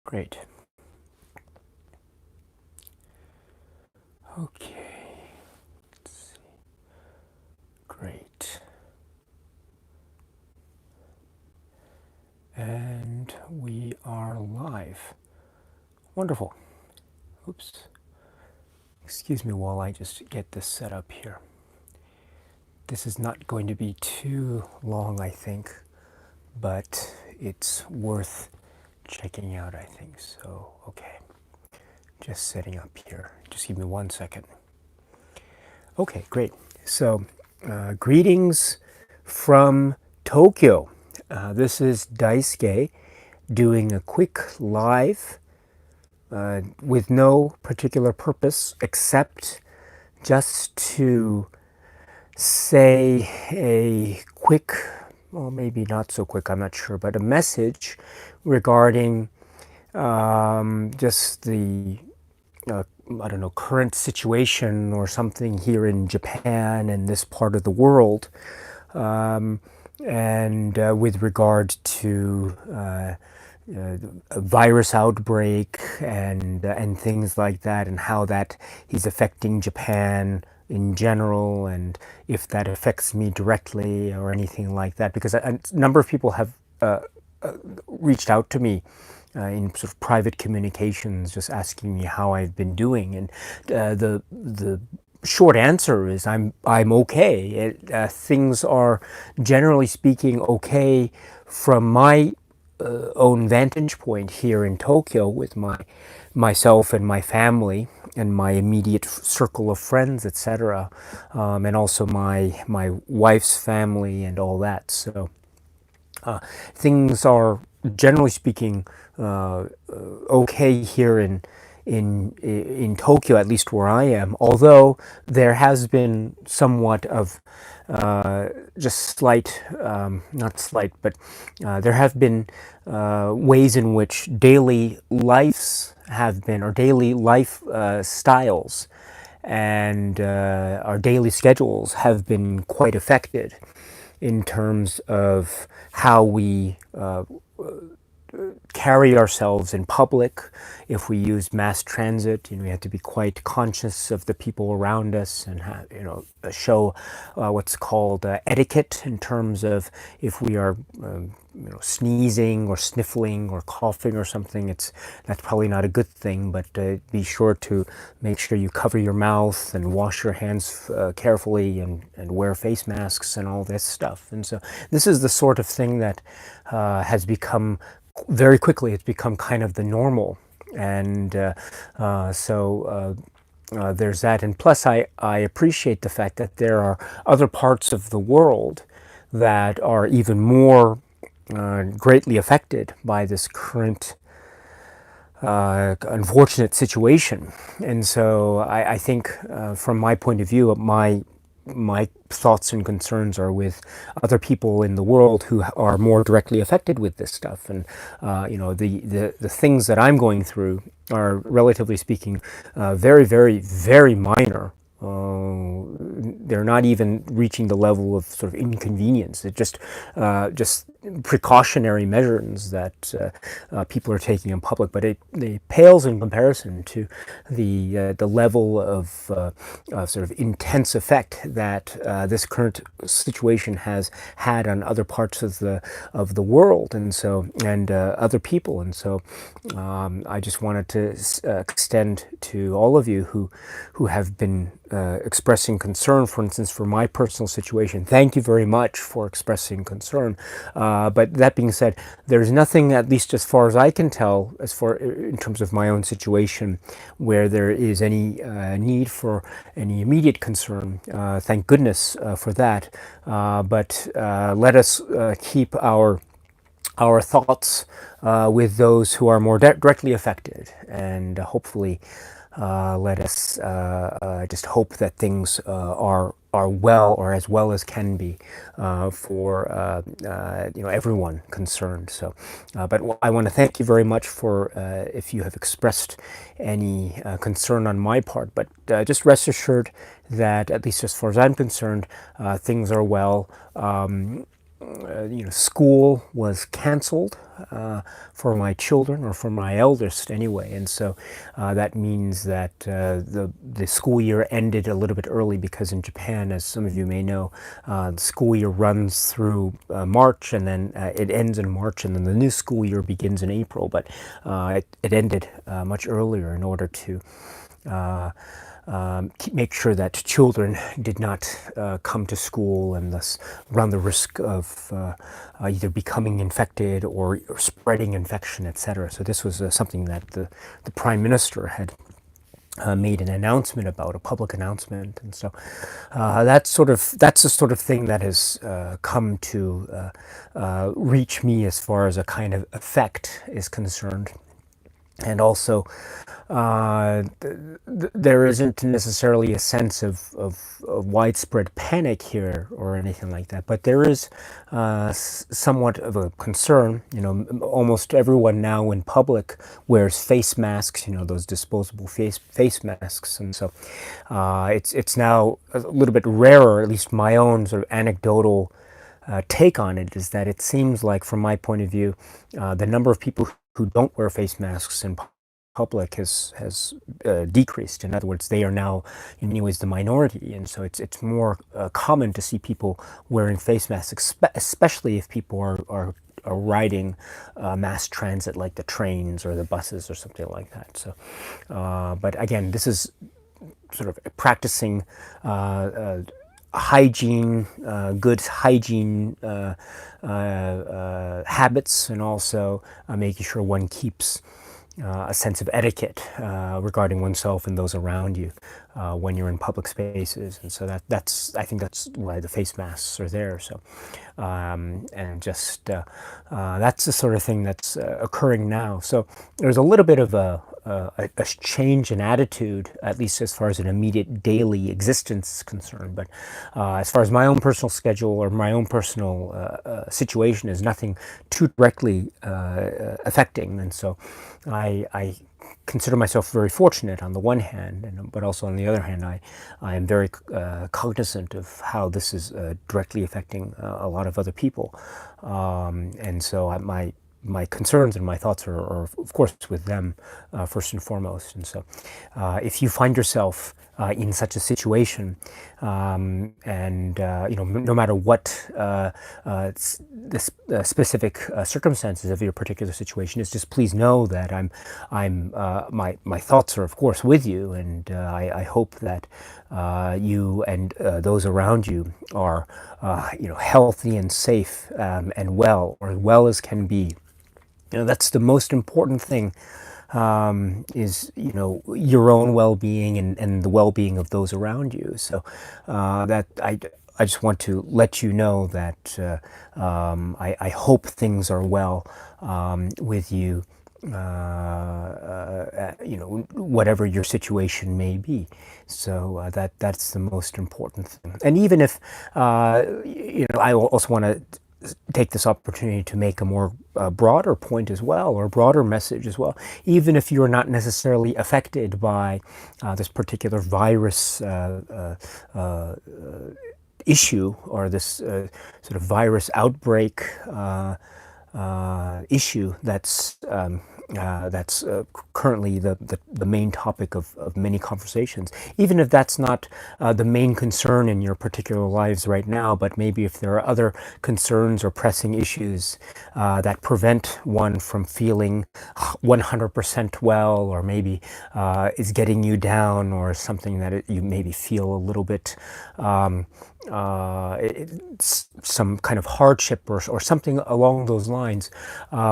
Great. Okay. Let's see. Great. And we are live. Wonderful. Oops. Excuse me while I just get this set up here. This is not going to be too long, I think, but it's worth checking out, I think. So, okay. Just setting up here. Just give me 1 second. Okay, great. So, greetings from Tokyo. This is Daisuke doing a quick live with no particular purpose except just to say a quick, well, maybe not so quick, I'm not sure, but a message regarding just the I don't know, current situation or something here in Japan and this part of the world, and with regard to a virus outbreak and things like that, and how that is affecting Japan in general, and if that affects me directly or anything like that, because a number of people have reached out to me in sort of private communications, just asking me how I've been doing, and the short answer is I'm okay. Things are generally speaking okay from my own vantage point here in Tokyo with myself and my family and my immediate circle of friends, etc., and also my wife's family and all that. So things are generally speaking okay here in Tokyo, at least where I am. Although there has been somewhat of just slight, not slight, but there have been ways in which daily lives have been, or daily life styles and our daily schedules have been quite affected in terms of how we carry ourselves in public. If we use mass transit, we have to be quite conscious of the people around us and show what's called etiquette in terms of if we are sneezing or sniffling or coughing or something. That's probably not a good thing, but be sure to make sure you cover your mouth and wash your hands carefully and wear face masks and all this stuff. And so this is the sort of thing that has become very quickly, it's become kind of the normal. And there's that. And plus, I appreciate the fact that there are other parts of the world that are even more greatly affected by this current unfortunate situation. And so I think from my point of view, my thoughts and concerns are with other people in the world who are more directly affected with this stuff. And the things that I'm going through are, relatively speaking, very, very, very minor. They're not even reaching the level of sort of inconvenience. It's just precautionary measures that people are taking in public, but it pales in comparison to the level of sort of intense effect that this current situation has had on other parts of the world, and other people. And so I just wanted to extend to all of you who have been expressing concern, for instance, for my personal situation. Thank you very much for expressing concern. But that being said, there's nothing, at least as far as I can tell, as far in terms of my own situation, where there is any need for any immediate concern. Thank goodness for that. But let us keep our thoughts with those who are more directly affected, and hopefully let us just hope that things are well, or as well as can be, for everyone concerned. So, but I want to thank you very much for if you have expressed any concern on my part. But just rest assured that, at least as far as I'm concerned, things are well. school was canceled for my children, or for my eldest anyway, and so that means that the school year ended a little bit early, because in Japan, as some of you may know, the school year runs through March, and then it ends in March, and then the new school year begins in April. But it ended much earlier in order to make sure that children did not come to school and thus run the risk of either becoming infected or spreading infection, etc. So this was something that the Prime Minister had made an announcement about, a public announcement, and so that's the sort of thing that has come to reach me as far as a kind of effect is concerned. And also, there isn't necessarily a sense of widespread panic here or anything like that, but there is somewhat of a concern. Almost everyone now in public wears face masks, those disposable face masks, and so it's now a little bit rarer. At least my own sort of anecdotal take on it is that it seems like, from my point of view, the number of people who don't wear face masks in public has decreased. In other words, they are now, in many ways, the minority, and so it's more common to see people wearing face masks, especially if people are riding mass transit, like the trains or the buses or something like that. So, but again, this is sort of practicing hygiene, good hygiene habits, and also making sure one keeps a sense of etiquette regarding oneself and those around you when you're in public spaces. And so I think that's why the face masks are there. So, and just that's the sort of thing that's occurring now. So there's a little bit of a change in attitude, at least as far as an immediate daily existence is concerned. But as far as my own personal schedule or my own personal situation, is nothing too directly affecting. And so I consider myself very fortunate on the one hand, but also on the other hand, I am very cognizant of how this is directly affecting a lot of other people. And so my concerns and my thoughts are of course with them first and foremost. And so if you find yourself in such a situation, and no matter what the specific circumstances of your particular situation is, just please know that my thoughts are of course with you, and I hope that you and those around you are healthy and safe, and well, or as well as can be. That's the most important thing, is your own well-being and the well-being of those around you. So that I just want to let you know that I hope things are well with you, whatever your situation may be. So that's the most important thing. And even if I also want to take this opportunity to make a more broader point as well, or broader message as well. Even if you're not necessarily affected by this particular virus issue, or this sort of virus outbreak issue that's currently the main topic of many conversations. Even if that's not the main concern in your particular lives right now, but maybe if there are other concerns or pressing issues that prevent one from feeling 100% well, or maybe is getting you down, or something that you maybe feel a little bit some kind of hardship or something along those lines,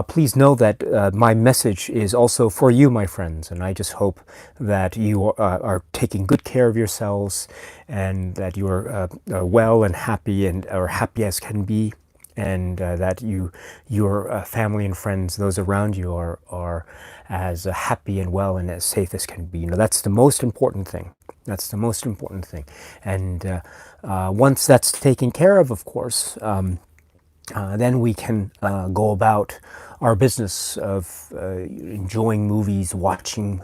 please know that my message is also for you, my friends, and I just hope that you are taking good care of yourselves, and that you are well and happy, and or happy as can be, and that your family and friends, those around you, are as happy and well and as safe as can be. That's the most important thing. That's the most important thing. And once that's taken care of course, then we can go about our business of enjoying movies, watching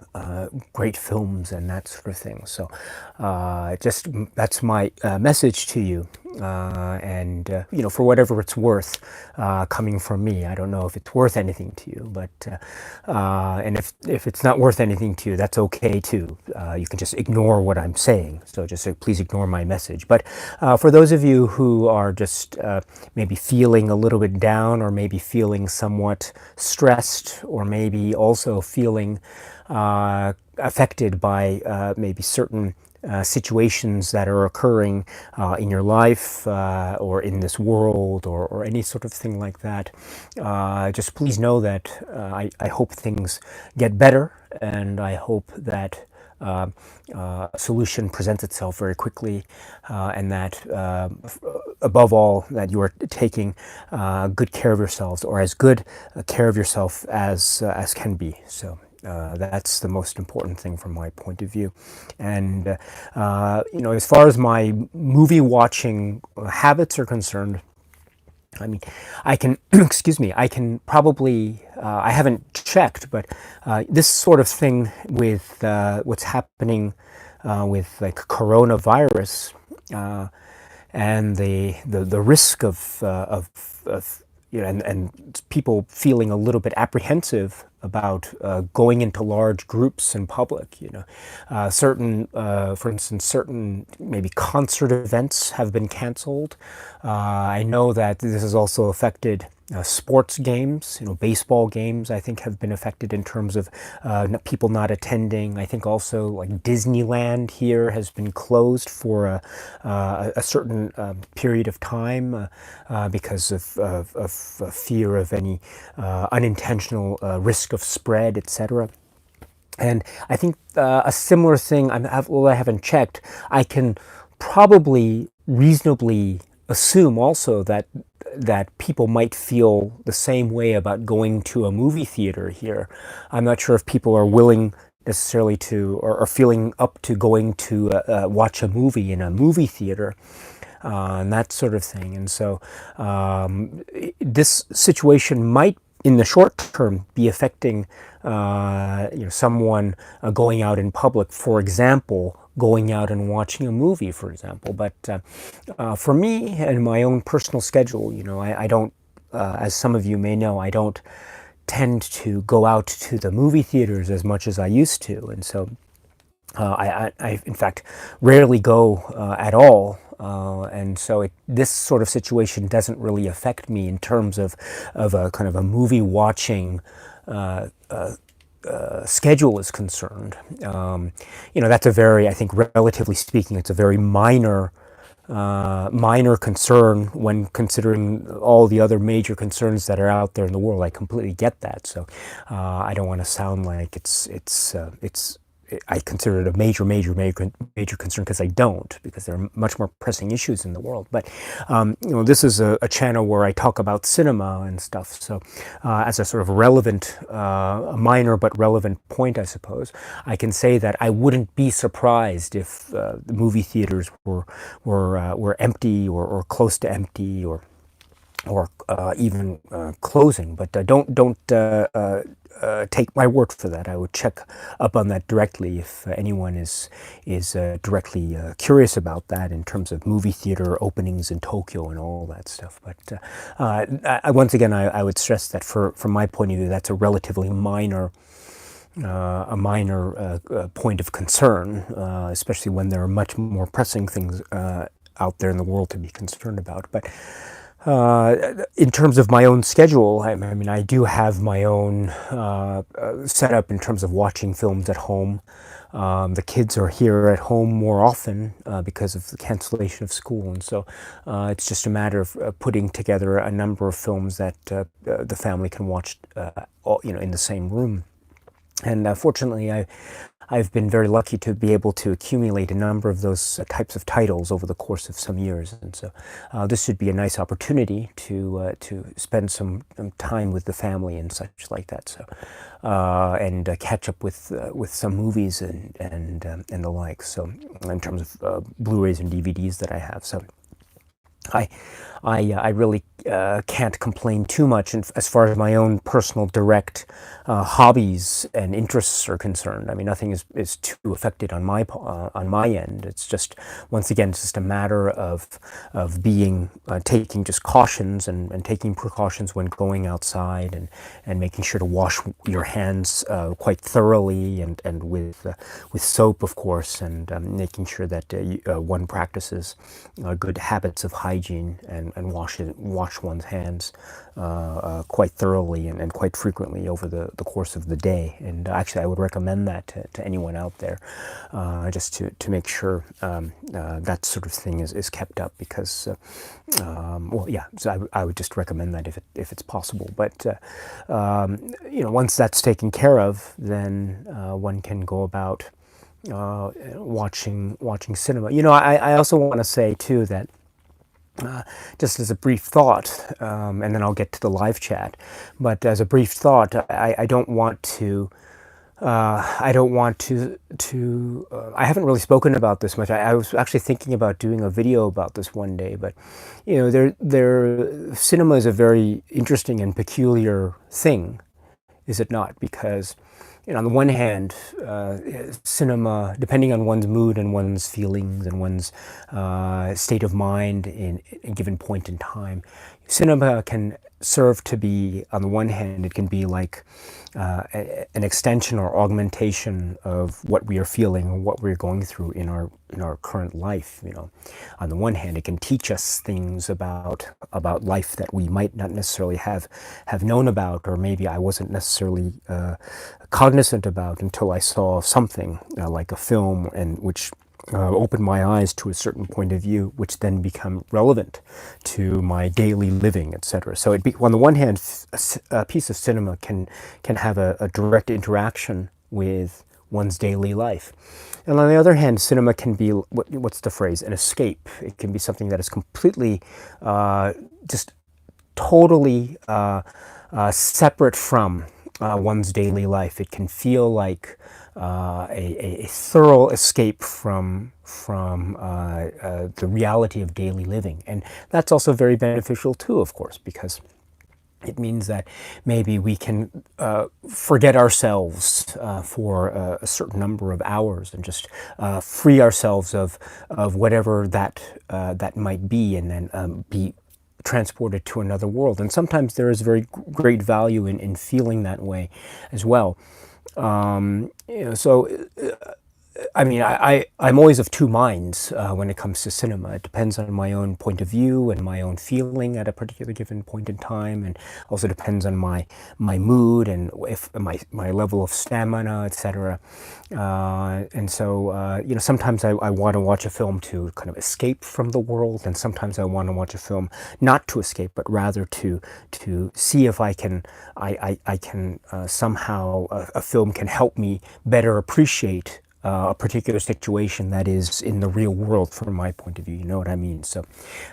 great films, and that sort of thing. So, just that's my message to you. And for whatever it's worth, coming from me, I don't know if it's worth anything to you, but and if it's not worth anything to you, that's okay too. You can just ignore what I'm saying. So just please ignore my message. But for those of you who are just maybe feeling a little bit down, or maybe feeling somewhat stressed, or maybe also feeling affected by maybe certain situations that are occurring in your life or in this world, or any sort of thing like that, just please know that I hope things get better, and I hope that a solution presents itself very quickly, and that above all, that you are taking good care of yourselves, or as good care of yourself as can be. So that's the most important thing from my point of view. And as far as my movie watching habits are concerned, I mean, I can, excuse me, I can probably, I haven't checked, but this sort of thing with what's happening with like coronavirus, and the risk of and people feeling a little bit apprehensive about going into large groups in public. For instance, certain maybe concert events have been canceled. I know that this has also affected sports games. Baseball games, I think, have been affected in terms of people not attending. I think also like Disneyland here has been closed for a certain period of time because of fear of any unintentional risk of spread, etc. And I think a similar thing, well, I haven't checked, I can probably reasonably assume also that people might feel the same way about going to a movie theater here. I'm not sure if people are willing necessarily to, or feeling up to going to watch a movie in a movie theater. And that sort of thing. And so this situation might, in the short term, be affecting someone going out in public, for example, going out and watching a movie, for example. But for me and my own personal schedule, I don't, as some of you may know, I don't tend to go out to the movie theaters as much as I used to. And so I in fact, rarely go at all. And so this sort of situation doesn't really affect me in terms of a kind of a movie watching schedule is concerned. That's a very, I think, relatively speaking, it's a very minor concern when considering all the other major concerns that are out there in the world. I completely get that. So I don't want to sound like it's I consider it a major concern, because I don't, because there are much more pressing issues in the world. But this is a channel where I talk about cinema and stuff. So as a sort of relevant, a minor but relevant point, I suppose, I can say that I wouldn't be surprised if the movie theaters were empty, or close to empty, or even closing. But don't take my word for that. I would check up on that directly if anyone is directly curious about that in terms of movie theater openings in Tokyo and all that stuff. But once again, I would stress that from my point of view, that's a relatively minor point of concern, especially when there are much more pressing things out there in the world to be concerned about. But in terms of my own schedule, I mean, I do have my own setup in terms of watching films at home. The kids are here at home more often because of the cancellation of school, and so it's just a matter of putting together a number of films that the family can watch, in the same room. And fortunately, I've been very lucky to be able to accumulate a number of those types of titles over the course of some years, and so this should be a nice opportunity to spend some time with the family and such like that. So and catch up with some movies and the like. So in terms of Blu-rays and DVDs that I have, so. I, I really can't complain too much as far as my own personal direct hobbies and interests are concerned. I mean, nothing is too affected on my end. It's just, once again, it's just a matter of being taking just cautions and taking precautions when going outside, and making sure to wash your hands quite thoroughly, and with soap, of course, and making sure that one practices good habits of hygiene, and wash one's hands quite thoroughly and quite frequently over the course of the day. And actually, I would recommend that to anyone out there, just to make sure that sort of thing is kept up, because well, yeah, so I would just recommend that if it's possible. But once that's taken care of, then one can go about watching cinema. I also want to say too that, just as a brief thought, and then I'll get to the live chat. But as a brief thought, I don't want to. I don't want to. I haven't really spoken about this much. I was actually thinking about doing a video about this one day, but cinema is a very interesting and peculiar thing, is it not? Because, on the one hand, cinema, depending on one's mood and one's feelings and one's state of mind in a given point in time, cinema can serve to be, on the one hand, it can be like an extension or augmentation of what we are feeling or what we're going through in our current life. On the one hand, it can teach us things about life that we might not necessarily have known about, or maybe I wasn't necessarily cognizant about until I saw something like a film, and which opened my eyes to a certain point of view, which then become relevant to my daily living, etc. So on the one hand, a piece of cinema can have a direct interaction with one's daily life. And on the other hand, cinema can be, what's the phrase, an escape. It can be something that is completely, just totally separate from one's daily life. It can feel like a thorough escape from the reality of daily living. And that's also very beneficial too, of course, because it means that maybe we can forget ourselves for a certain number of hours, and just free ourselves of whatever that might be, and then be transported to another world. And sometimes there is very great value in feeling that way as well. So I mean, I'm always of two minds when it comes to cinema. It depends on my own point of view and my own feeling at a particular given point in time, and also depends on my mood, and if my level of stamina, etc. And so, sometimes I want to watch a film to kind of escape from the world, and sometimes I want to watch a film not to escape, but rather to see if I can somehow a film can help me better appreciate a particular situation that is in the real world from my point of view. You know what I mean? So,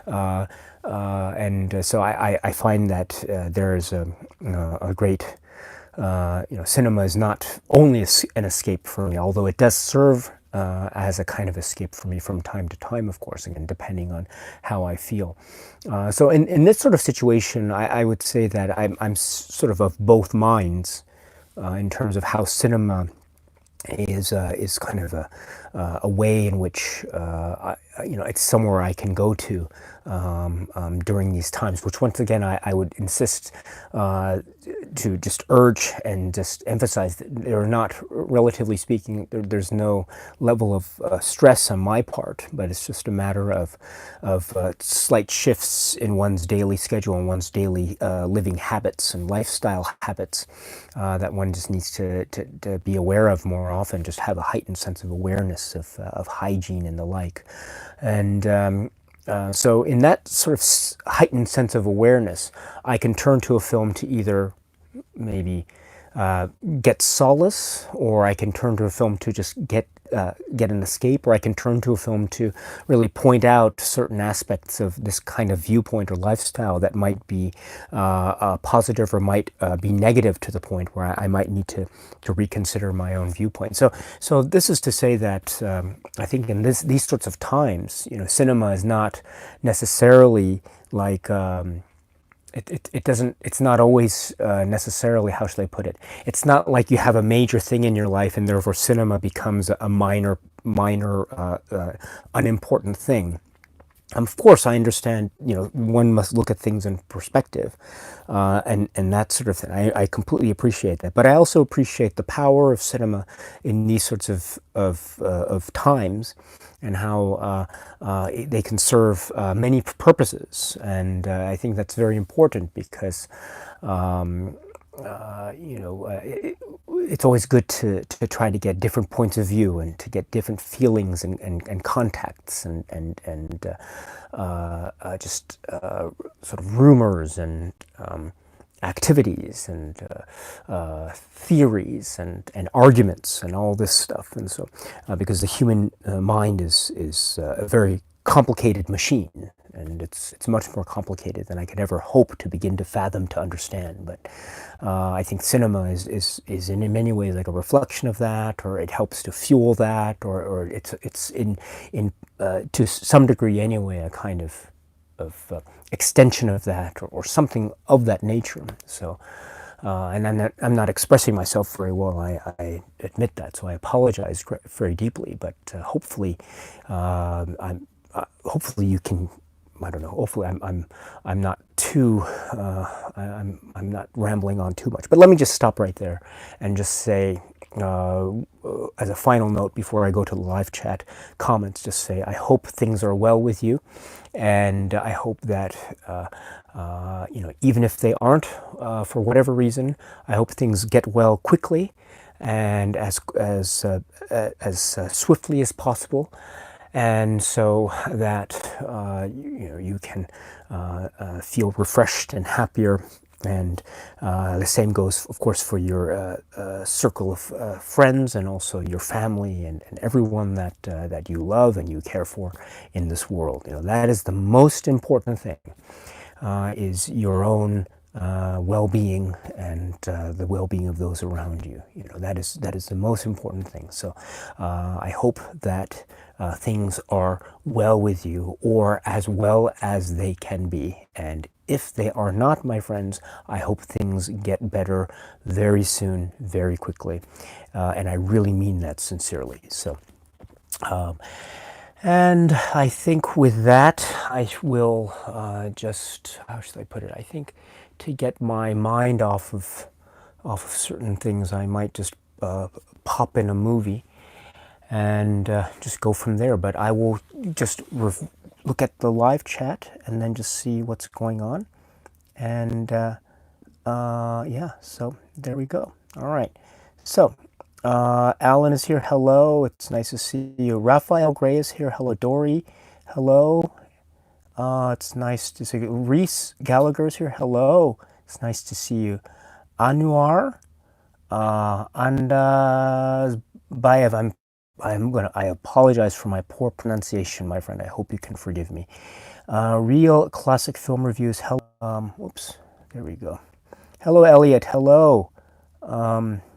so I find that there is a great, cinema is not only an escape for me, although it does serve as a kind of escape for me from time to time, of course, again, depending on how I feel. So in this sort of situation, I would say that I'm sort of both minds in terms of how cinema is kind of a way in which it's somewhere I can go to during these times, which once again I would insist to just urge and just emphasize that they're not, relatively speaking, there's no level of stress on my part, but it's just a matter of slight shifts in one's daily schedule and one's daily living habits and lifestyle habits that one just needs to be aware of more often, just have a heightened sense of awareness of hygiene and the like. And so in that sort of heightened sense of awareness, I can turn to a film to either maybe get solace, or I can turn to a film to just get get an escape, or I can turn to a film to really point out certain aspects of this kind of viewpoint or lifestyle that might be positive or might be negative to the point where I might need to reconsider my own viewpoint. So this is to say that I think in these sorts of times, cinema is not necessarily like it doesn't, it's not always necessarily, how should I put it, it's not like you have a major thing in your life and therefore cinema becomes a minor unimportant thing. Of course, I understand, one must look at things in perspective, and that sort of thing. I completely appreciate that. But I also appreciate the power of cinema in these sorts of times, and how they can serve many purposes. And I think that's very important because it's always good to try to get different points of view and to get different feelings and contacts and just sort of rumors and activities and theories and arguments and all this stuff. And so because the human mind is a very complicated machine, and it's much more complicated than I could ever hope to begin to fathom, to understand. But I think cinema is in many ways like a reflection of that, or it helps to fuel that, or it's in to some degree anyway a kind of extension of that, or something of that nature. So and I'm not expressing myself very well. I admit that, so I apologize very deeply. But hopefully, hopefully you can. I don't know. Hopefully, I'm not too. I'm not rambling on too much. But let me just stop right there and just say, as a final note before I go to the live chat comments, just say I hope things are well with you, and I hope that even if they aren't for whatever reason, I hope things get well quickly and as swiftly as possible. And so that you can feel refreshed and happier, and the same goes, of course, for your circle of friends, and also your family, and everyone that you love and you care for in this world. That is the most important thing, is your own well-being and the well-being of those around you. That is the most important thing. So I hope that things are well with you, or as well as they can be. And if they are not, my friends, I hope things get better very soon, very quickly. And I really mean that sincerely. So and I think with that, I will just, how should I put it? I think to get my mind off of certain things, I might just pop in a movie and just go from there. But I will just look at the live chat and then just see what's going on. And yeah, so there we go. All right. So Alan is here. Hello. It's nice to see you. Raphael Gray is here. Hello. Dory. Hello. It's nice to see you. Reese Gallagher is here. Hello. It's nice to see you. Anwar. Bayev. I apologize for my poor pronunciation, my friend. I hope you can forgive me. Real Classic Film Reviews. Hello. Whoops. There we go. Hello, Elliot. Hello.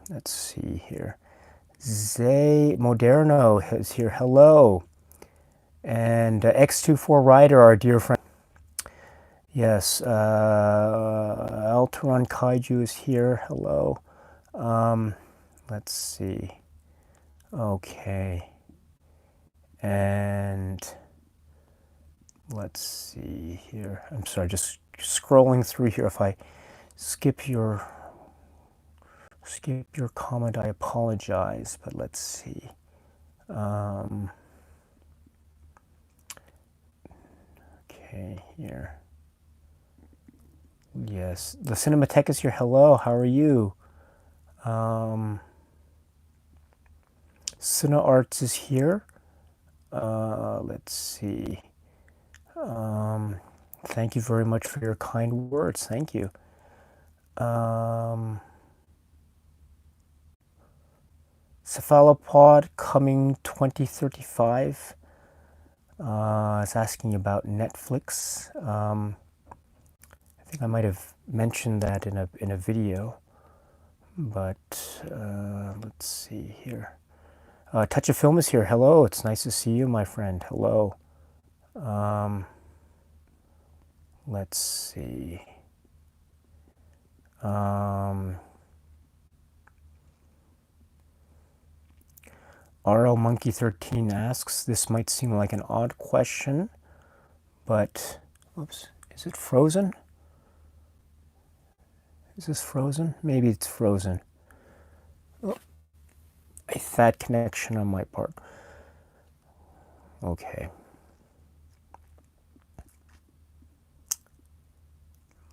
Let's see here. Zay Moderno is here. Hello. And X24 Rider, our dear friend. Yes. Alteron Kaiju is here. Hello. Let's see. Okay. And let's see here. I'm sorry, just scrolling through here. If I skip your comment, I apologize. But let's see. Okay, here. Yes, the Cinematheque is here. Hello, how are you? Cine Arts is here. Let's see. Thank you very much for your kind words. Thank you. Cephalopod coming 2035. It's asking about Netflix. I think I might have mentioned that in a video, but let's see here. Touch of Film is here. Hello, it's nice to see you, my friend. Hello. Let's see. RL Monkey 13 asks, this might seem like an odd question, but, oops, is it frozen? Is this frozen? Maybe it's frozen. Oh, a fat connection on my part. Okay.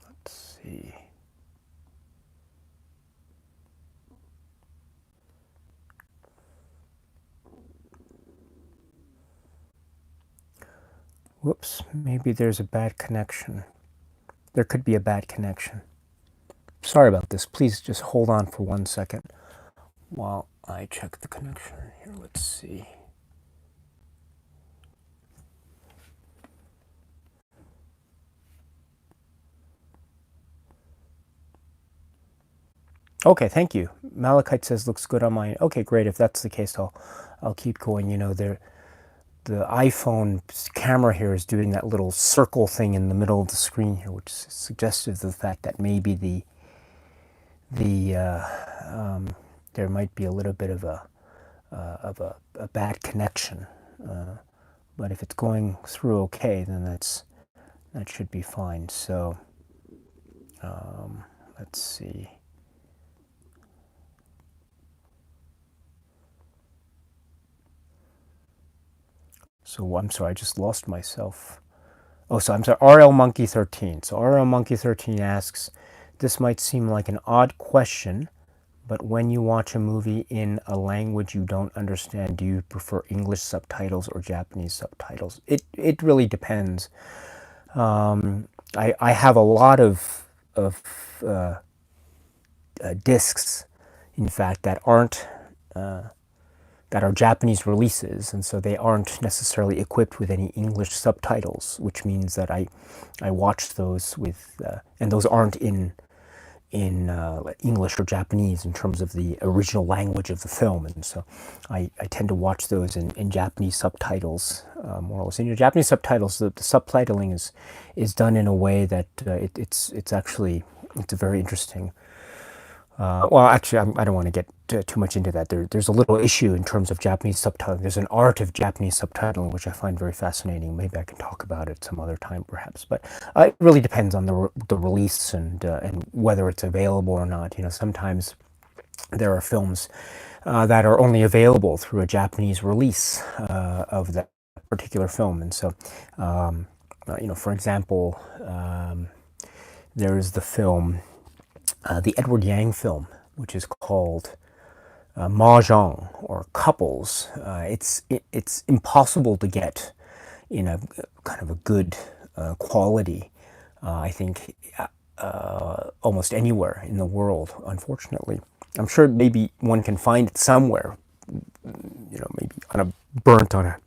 Let's see. Whoops, maybe there's a bad connection. There could be a bad connection. Sorry about this. Please just hold on for 1 second while I check the connection here. Let's see. Okay, thank you. Malachite says looks good on mine. Okay, great. If that's the case, I'll keep going. You know, the iPhone camera here is doing that little circle thing in the middle of the screen here, which is suggestive of the fact that maybe there might be a little bit of a bad connection. But if it's going through okay, then that should be fine. So let's see. So I'm sorry, I just lost myself. Oh, so I'm sorry, RL Monkey 13. So RL Monkey 13 asks, this might seem like an odd question, but when you watch a movie in a language you don't understand, do you prefer English subtitles or Japanese subtitles? It really depends. I have a lot of discs, in fact, that aren't that are Japanese releases, and so they aren't necessarily equipped with any English subtitles, which means that I watch those with, and those aren't in English or Japanese in terms of the original language of the film, and so I tend to watch those in Japanese subtitles, more or less. In your Japanese subtitles, the subtitling is done in a way that it's actually very interesting. Well, actually, I don't want to get too much into that. There's a little issue in terms of Japanese subtitling. There's an art of Japanese subtitling, which I find very fascinating. Maybe I can talk about it some other time, perhaps. But it really depends on the release and whether it's available or not. You know, sometimes there are films that are only available through a Japanese release of that particular film, and so you know, for example, there is the film. The Edward Yang film, which is called Mahjong or Couples. It's impossible to get in a kind of a good quality, I think, almost anywhere in the world, unfortunately. I'm sure maybe one can find it somewhere, you know, maybe burnt on a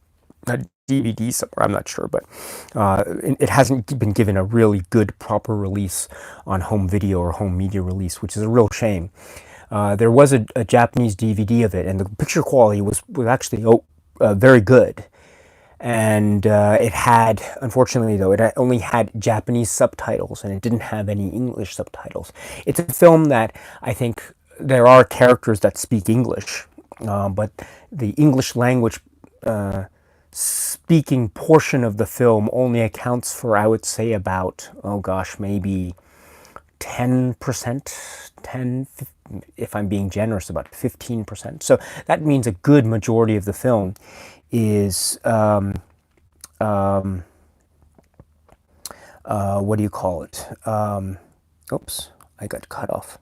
DVD somewhere, I'm not sure, but it hasn't been given a really good, proper release on home video or home media release, which is a real shame. There was a Japanese DVD of it, and the picture quality was actually very good. And it had, unfortunately though, it only had Japanese subtitles, and it didn't have any English subtitles. It's a film that I think there are characters that speak English, but the English language speaking portion of the film only accounts for, I would say, about, oh gosh, maybe 10%, 10, if I'm being generous, about 15%. So that means a good majority of the film is, what do you call it? Oops, I got cut off.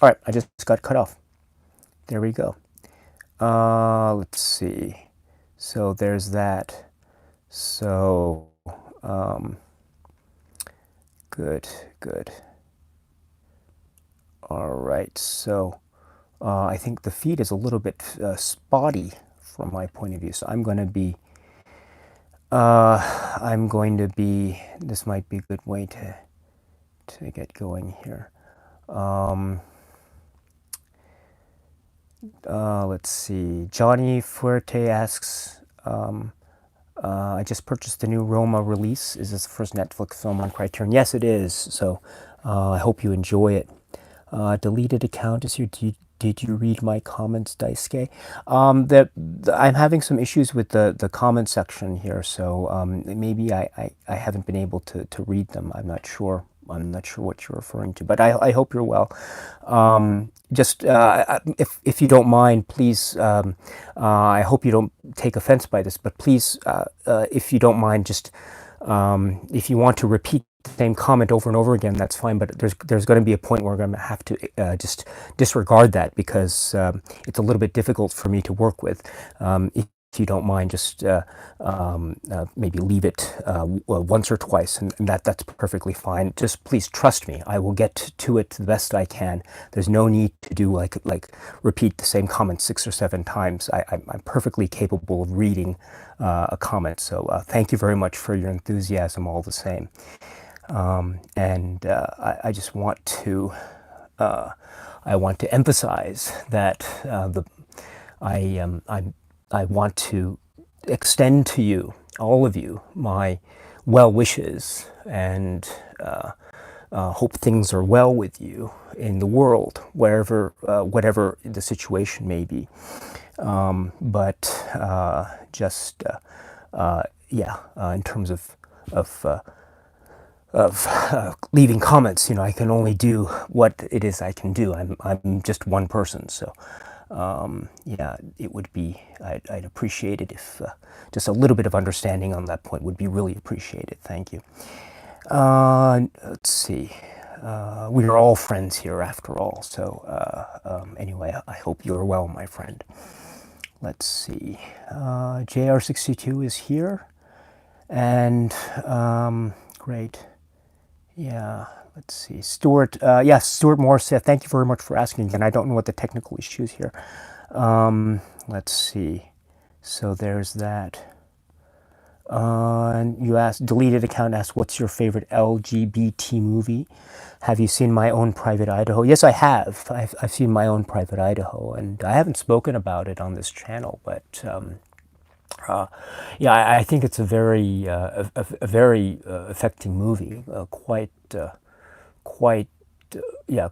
All right, I just got cut off. There we go. Let's see. So there's that. So, good. All right. So I think the feed is a little bit spotty from my point of view. So this might be a good way to get going here. Let's see. Johnny Fuerte asks, I just purchased the new Roma release. Is this the first Netflix film on Criterion? Yes, it is. So I hope you enjoy it. Deleted account is here. Did you read my comments, Daisuke? I'm having some issues with the comment section here, so maybe I haven't been able to read them. I'm not sure. I'm not sure what you're referring to, but I hope you're well. Just if you don't mind, please. I hope you don't take offense by this, but please, if you don't mind, just if you want to repeat the same comment over and over again, that's fine. But there's going to be a point where I'm going to have to just disregard that because it's a little bit difficult for me to work with. If you don't mind, just maybe leave it once or twice, and that's perfectly fine. Just please trust me. I will get to it the best I can. There's no need to do like repeat the same comment 6 or 7 times. I'm perfectly capable of reading a comment. So thank you very much for your enthusiasm all the same. And I just want to emphasize that I want to extend to you, all of you, my well wishes and hope things are well with you in the world, wherever, whatever the situation may be. In terms of leaving comments, I can only do what it is I can do. I'm just one person, so. It would be, I'd appreciate it if just a little bit of understanding on that point would be really appreciated. Thank you. Let's see. We are all friends here after all. So anyway, I hope you're well, my friend. Let's see. JR62 is here. And great. Yeah. Let's see, Stuart. Yes, Stuart Morris. Thank you very much for asking again. I don't know what the technical issues here. Let's see. So there's that. And you asked, deleted account asked, what's your favorite LGBT movie? Have you seen My Own Private Idaho? Yes, I have. I've seen My Own Private Idaho, and I haven't spoken about it on this channel, but I think it's a very affecting movie.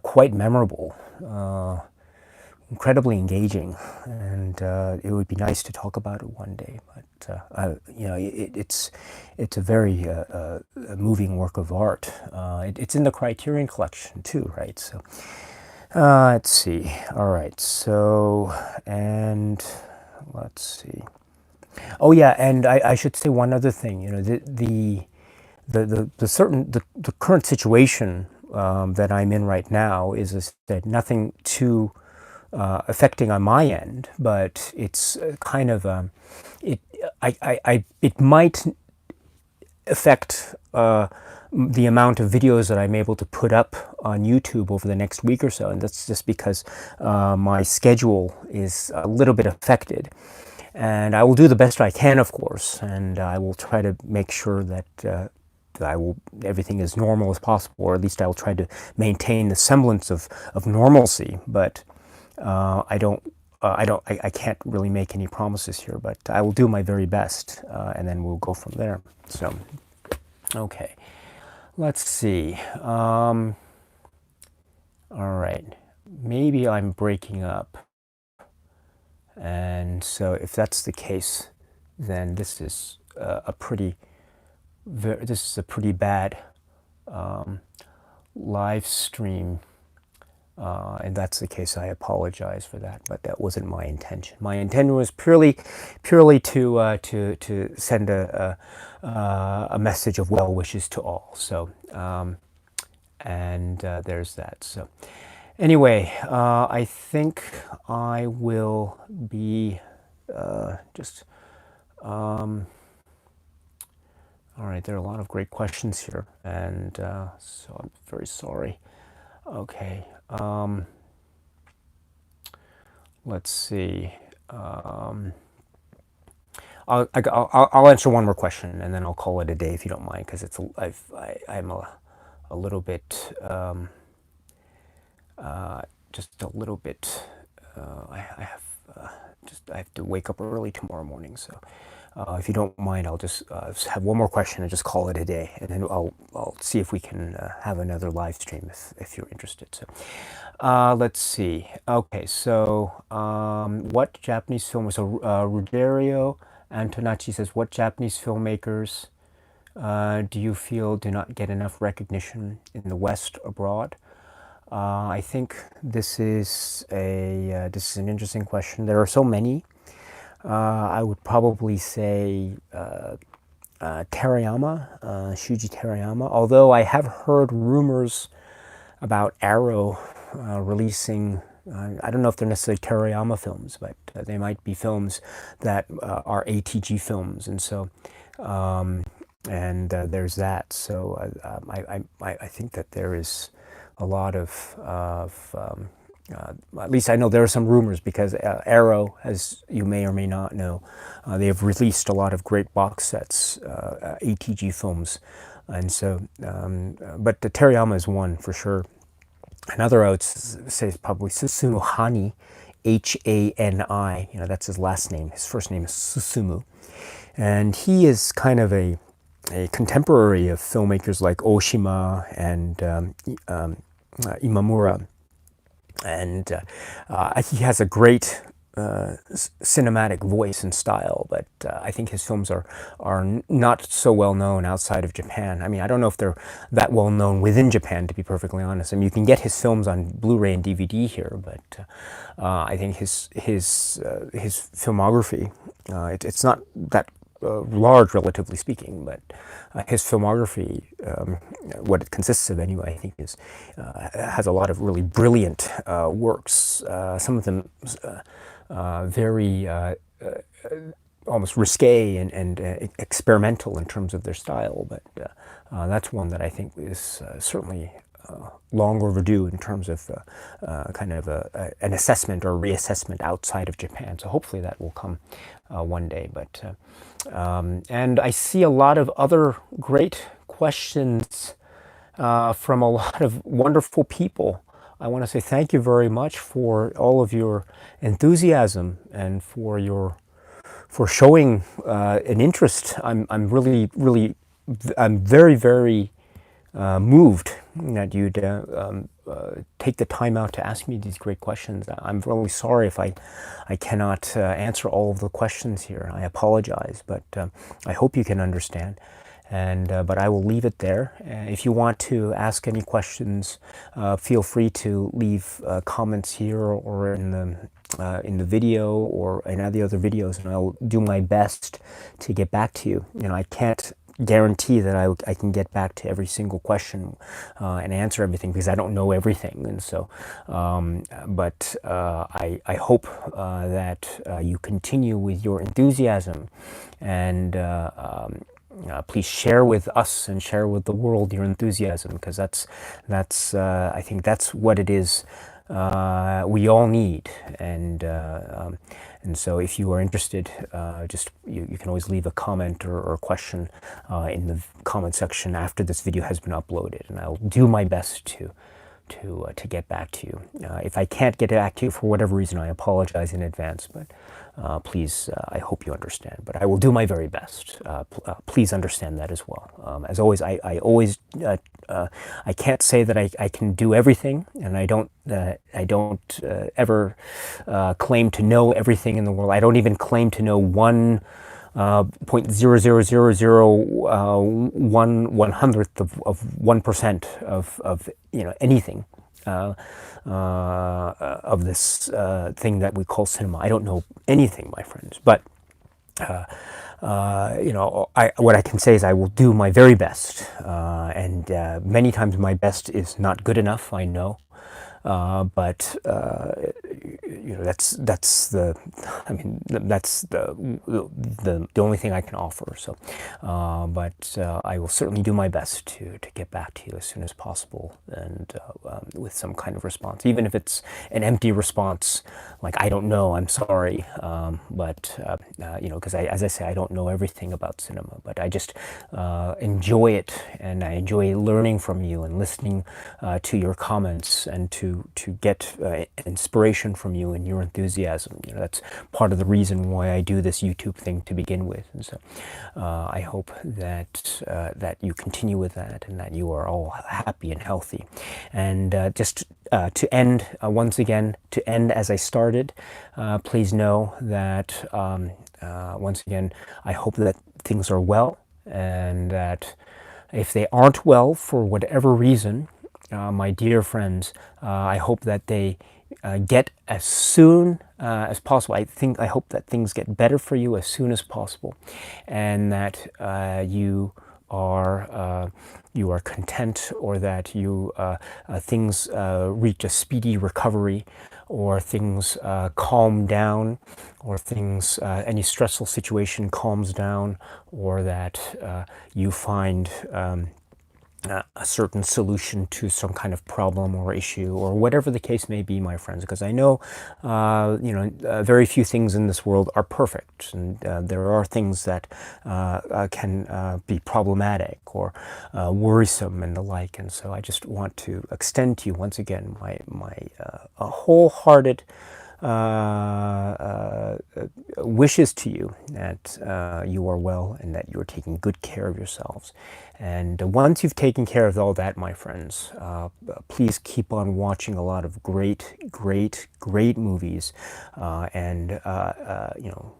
Quite memorable, incredibly engaging, and it would be nice to talk about it one day. But it's a very moving work of art. It's in the Criterion Collection too, right? So let's see. All right. So and let's see. Oh yeah, and I should say one other thing. The current situation that I'm in right now is that nothing too affecting on my end, but it's kind of it might affect the amount of videos that I'm able to put up on YouTube over the next week or so, and that's just because my schedule is a little bit affected. And I will do the best I can, of course, and I will try to make sure that everything as normal as possible, or at least I will try to maintain the semblance of normalcy. But I can't really make any promises here, but I will do my very best, and then we'll go from there. So, okay, let's see. All right, maybe I'm breaking up. And so if that's the case, then this is a pretty bad live stream. And that's the case, I apologize for that, but that wasn't my intention. My intention was purely to send a message of well wishes to all. So, there's that. So. Anyway, I think I will be just... all right, there are a lot of great questions here, and so I'm very sorry. Okay. let's see. I'll answer one more question and then I'll call it a day if you don't mind, because I'm a little bit just a little bit. I have I have to wake up early tomorrow morning, so if you don't mind, I'll just have one more question and just call it a day, and then I'll see if we can have another live stream if you're interested. So let's see. Okay, so what Japanese filmmakers? So Ruderio Antonacci says, what Japanese filmmakers do you feel do not get enough recognition in the West abroad? I think this is an interesting question. There are so many. I would probably say Terayama, Shuji Terayama. Although I have heard rumors about Arrow releasing. I don't know if they're necessarily Terayama films, but they might be films that are ATG films, and so. There's that. So I think that there is a lot of at least I know there are some rumors, because Arrow, as you may or may not know, they have released a lot of great box sets, ATG films, and so. But the Terayama is one for sure. Another I would say is probably Susumu Hani, Hani. That's his last name. His first name is Susumu, and he is kind of a contemporary of filmmakers like Oshima and Imamura, and he has a great cinematic voice and style, but I think his films are not so well known outside of Japan. I mean, I don't know if they're that well known within Japan, to be perfectly honest. I mean, you can get his films on Blu-ray and DVD here, but I think his filmography, it's not that large, relatively speaking, but his filmography, what it consists of anyway, I think has a lot of really brilliant works. Some of them very almost risque and experimental in terms of their style, but that's one that I think is certainly long overdue in terms of kind of an assessment or reassessment outside of Japan. So hopefully that will come one day. But and I see a lot of other great questions from a lot of wonderful people. I want to say thank you very much for all of your enthusiasm and for showing an interest. I'm very, very moved that you'd take the time out to ask me these great questions. I'm really sorry if I cannot answer all of the questions here. I apologize, but I hope you can understand. And but I will leave it there. If you want to ask any questions, feel free to leave comments here or in the video or in any other videos, and I'll do my best to get back to you. I can't guarantee that I can get back to every single question and answer everything, because I don't know everything, and so but I hope that you continue with your enthusiasm, and please share with us and share with the world your enthusiasm, because that's I think that's what it is we all need, and so if you are interested, just you can always leave a comment or a question in the comment section after this video has been uploaded, and I'll do my best to get back to you. If I can't get back to you for whatever reason, I apologize in advance, but please, I hope you understand. But I will do my very best. Please understand that as well. As always, I always I can't say that I can do everything, and I don't ever claim to know everything in the world. I don't even claim to know 0.00001/100th of 1% of anything of this thing that we call cinema. I don't know anything, my friends, but what I can say is I will do my very best, and many times my best is not good enough, I know, but that's the, I mean, that's the only thing I can offer. So, but I will certainly do my best to get back to you as soon as possible, and with some kind of response, even if it's an empty response, like I don't know, I'm sorry, but because as I say, I don't know everything about cinema, but I just enjoy it, and I enjoy learning from you and listening to your comments, and to get inspiration from you and your enthusiasm. That's part of the reason why I do this YouTube thing to begin with. And so I hope that you continue with that, and that you are all happy and healthy. And just to end, once again, to end as I started, please know that once again, I hope that things are well, and that if they aren't well for whatever reason, my dear friends, I hope that they get as soon as possible. I hope that things get better for you as soon as possible, and that you are content, or that things reach a speedy recovery, or things calm down, or things any stressful situation calms down, or that you find a certain solution to some kind of problem or issue, or whatever the case may be, my friends. Because I know, very few things in this world are perfect, and there are things that can be problematic or worrisome and the like. And so I just want to extend to you once again my wholehearted wishes to you, that you are well, and that you're taking good care of yourselves. And once you've taken care of all that, my friends, please keep on watching a lot of great movies, and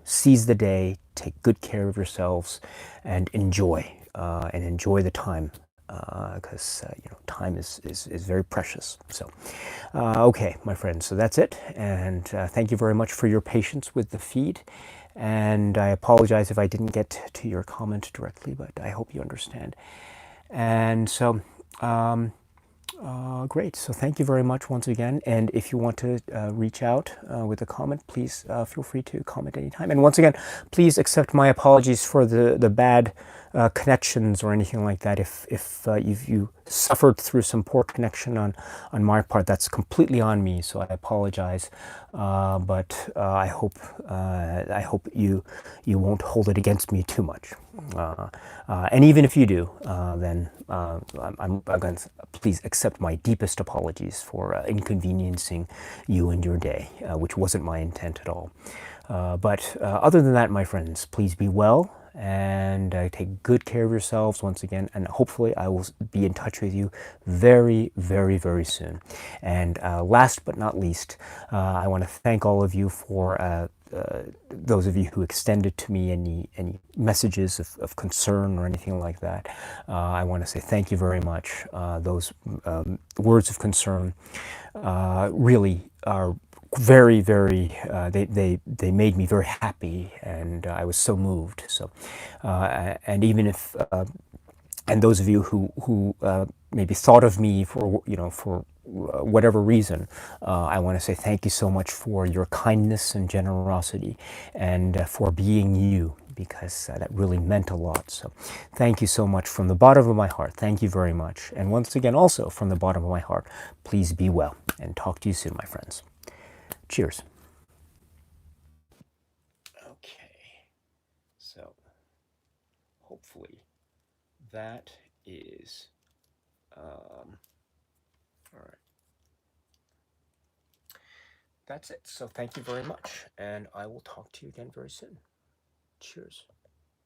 seize the day, take good care of yourselves, and enjoy the time, because time is very precious. So okay, my friends, so that's it, and thank you very much for your patience with the feed, and I apologize if I didn't get to your comment directly, but I hope you understand. And so great, so thank you very much once again, and if you want to reach out with a comment, please feel free to comment anytime. And once again, please accept my apologies for the bad connections or anything like that. If you suffered through some poor connection on my part, that's completely on me, so I apologize. But I hope you won't hold it against me too much. And even if you do, then I'm going to please accept my deepest apologies for inconveniencing you and your day, which wasn't my intent at all. But other than that, my friends, please be well, and take good care of yourselves once again, and hopefully I will be in touch with you very soon. And last but not least, I want to thank all of you for those of you who extended to me any messages of concern or anything like that. I want to say thank you very much. Those words of concern really are very they made me very happy, and I was so moved. So and even if and those of you who maybe thought of me for whatever reason, I want to say thank you so much for your kindness and generosity, and for being you, because that really meant a lot. So thank you so much from the bottom of my heart. Thank you very much. And once again, also from the bottom of my heart, please be well, and talk to you soon, my friends. Cheers. Okay, so hopefully that is all right. That's it. So thank you very much, and I will talk to you again very soon. Cheers.